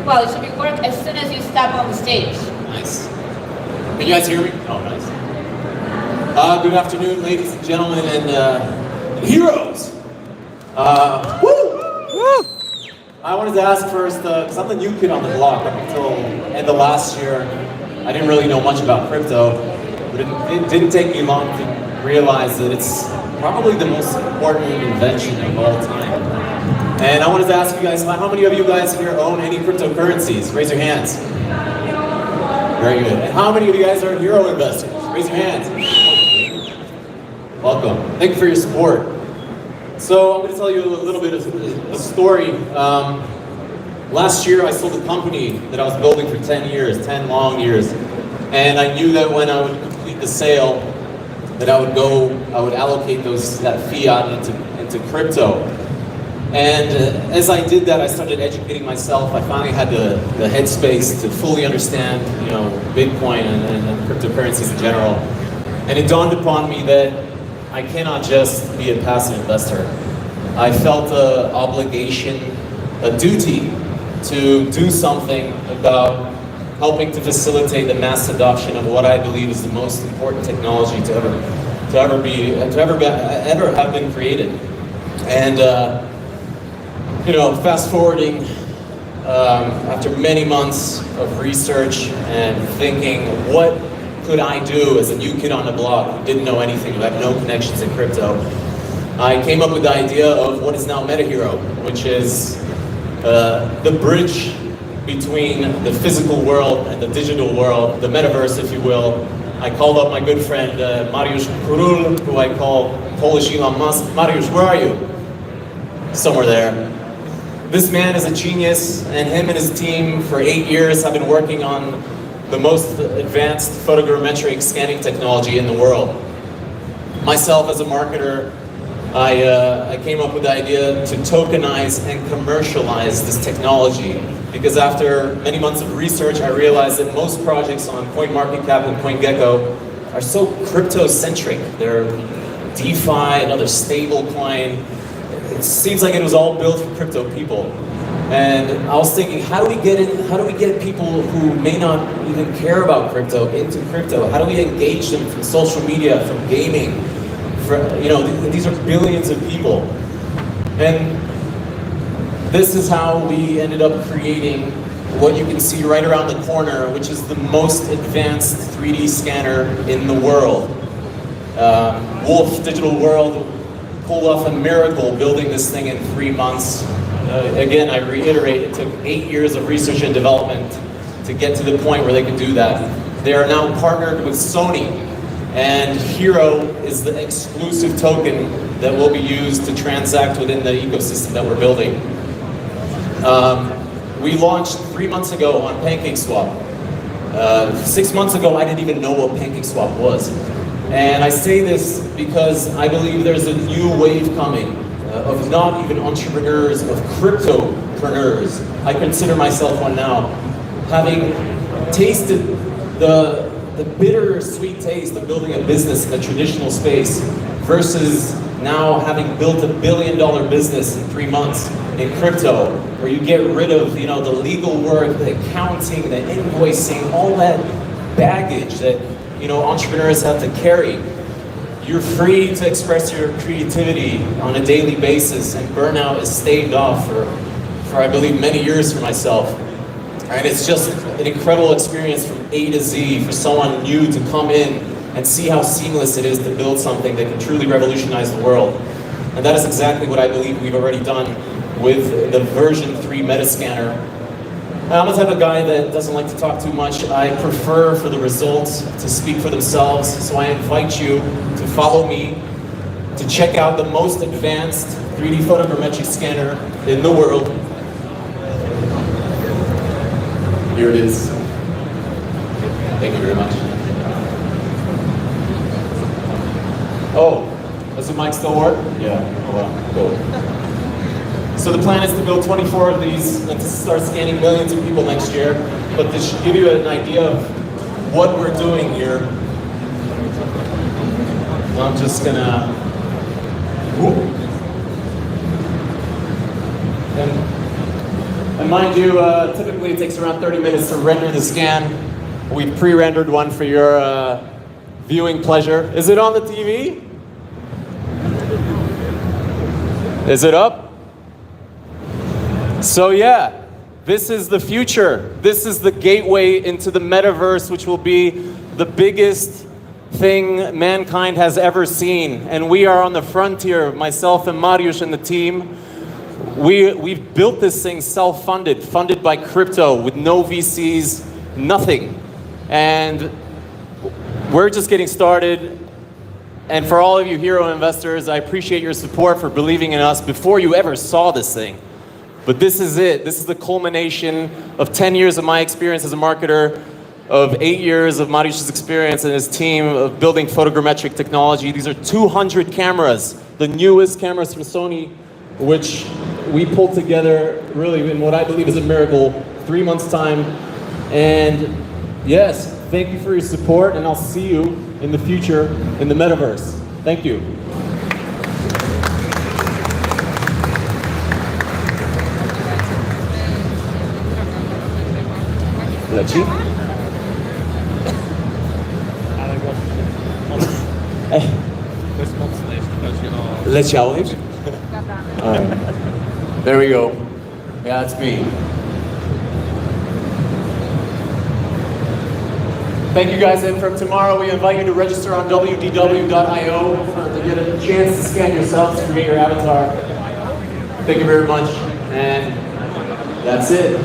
Well, it should be work as soon as you step on the stage. Nice. Can you guys hear me? Oh, nice. Good afternoon, ladies and gentlemen, and heroes. I wanted to ask first, because I'm the new kid on the block. Up until end of last year, I didn't really know much about crypto, but it didn't take me long to realize that it's probably the most important invention of all time. And I wanted to ask you guys, how many of you guys here own any cryptocurrencies? Raise your hands. Very good. And how many of you guys are hero investors? Raise your hands. Welcome. Thank you for your support. So I'm going to tell you a little bit of a story. Last year I sold a company that I was building for 10 years, 10 long years. And I knew that when I would complete the sale, that I would allocate that fiat into crypto. And as I did that, I started educating myself. I finally had the headspace to fully understand, Bitcoin and cryptocurrencies in general. And it dawned upon me that I cannot just be a passive investor. I felt an obligation, a duty to do something about helping to facilitate the mass adoption of what I believe is the most important technology to ever have been created. And fast forwarding, after many months of research and thinking, what could I do as a new kid on the block who didn't know anything, who had no connections in crypto? I came up with the idea of what is now Metahero, which is the bridge between the physical world and the digital world, the metaverse, if you will. I called up my good friend Mariusz Kurul, who I call Polish Elon Musk. Mariusz, where are you? Somewhere there. This man is a genius, and him and his team for 8 years have been working on the most advanced photogrammetric scanning technology in the world. Myself as a marketer, I came up with the idea to tokenize and commercialize this technology, because after many months of research, I realized that most projects on CoinMarketCap and CoinGecko are so crypto-centric. They're DeFi, another stable coin. It seems like it was all built for crypto people. And I was thinking, how do we get people who may not even care about crypto into crypto? How do we engage them from social media, from gaming? These are billions of people. And this is how we ended up creating what you can see right around the corner, which is the most advanced 3D scanner in the world. Wolf Digital World pulled off a miracle building this thing in 3 months. Again, I reiterate, it took 8 years of research and development to get to the point where they could do that. They are now partnered with Sony, and Hero is the exclusive token that will be used to transact within the ecosystem that we're building. We launched 3 months ago on PancakeSwap. 6 months ago, I didn't even know what PancakeSwap was. And I say this because I believe there's a new wave coming of not even entrepreneurs, of cryptopreneurs. I consider myself one now. Having tasted the bitter-sweet taste of building a business in the traditional space versus now having built a $1 billion business in 3 months in crypto, where you get rid of the legal work, the accounting, the invoicing, all that baggage that entrepreneurs have to carry. You're free to express your creativity on a daily basis, and burnout is staved off for I believe many years for myself. And it's just an incredible experience from A to Z for someone new to come in and see how seamless it is to build something that can truly revolutionize the world. And that is exactly what I believe we've already done with the version 3 Metascanner. I'm the type of guy that doesn't like to talk too much. I prefer for the results to speak for themselves, so I invite you to follow me to check out the most advanced 3D photogrammetric scanner in the world. Here it is. Thank you very much. Oh, does the mic still work? Yeah, oh wow, cool. So the plan is to build 24 of these and to start scanning millions of people next year. But this should give you an idea of what we're doing here. I'm just gonna... And And mind you, typically it takes around 30 minutes to render the scan. We've pre-rendered one for your viewing pleasure. Is it on the TV? Is it up? So yeah, this is the future. This is the gateway into the metaverse, which will be the biggest thing mankind has ever seen. And we are on the frontier, myself and Mariusz and the team. We've built this thing self-funded, funded by crypto with no VCs, nothing. And we're just getting started. And for all of you hero investors, I appreciate your support for believing in us before you ever saw this thing. But this is it. This is the culmination of 10 years of my experience as a marketer, of 8 years of Mariusz's experience and his team of building photogrammetric technology. These are 200 cameras, the newest cameras from Sony, which we pulled together really in what I believe is a miracle, 3 months' time. And yes, thank you for your support, and I'll see you in the future in the metaverse. Thank you. Leci? Leciałeś? There we go. Yeah, that's me. Thank you guys, and from tomorrow we invite you to register on wdw.io to get a chance to scan yourself to create your avatar. Thank you very much, and that's it.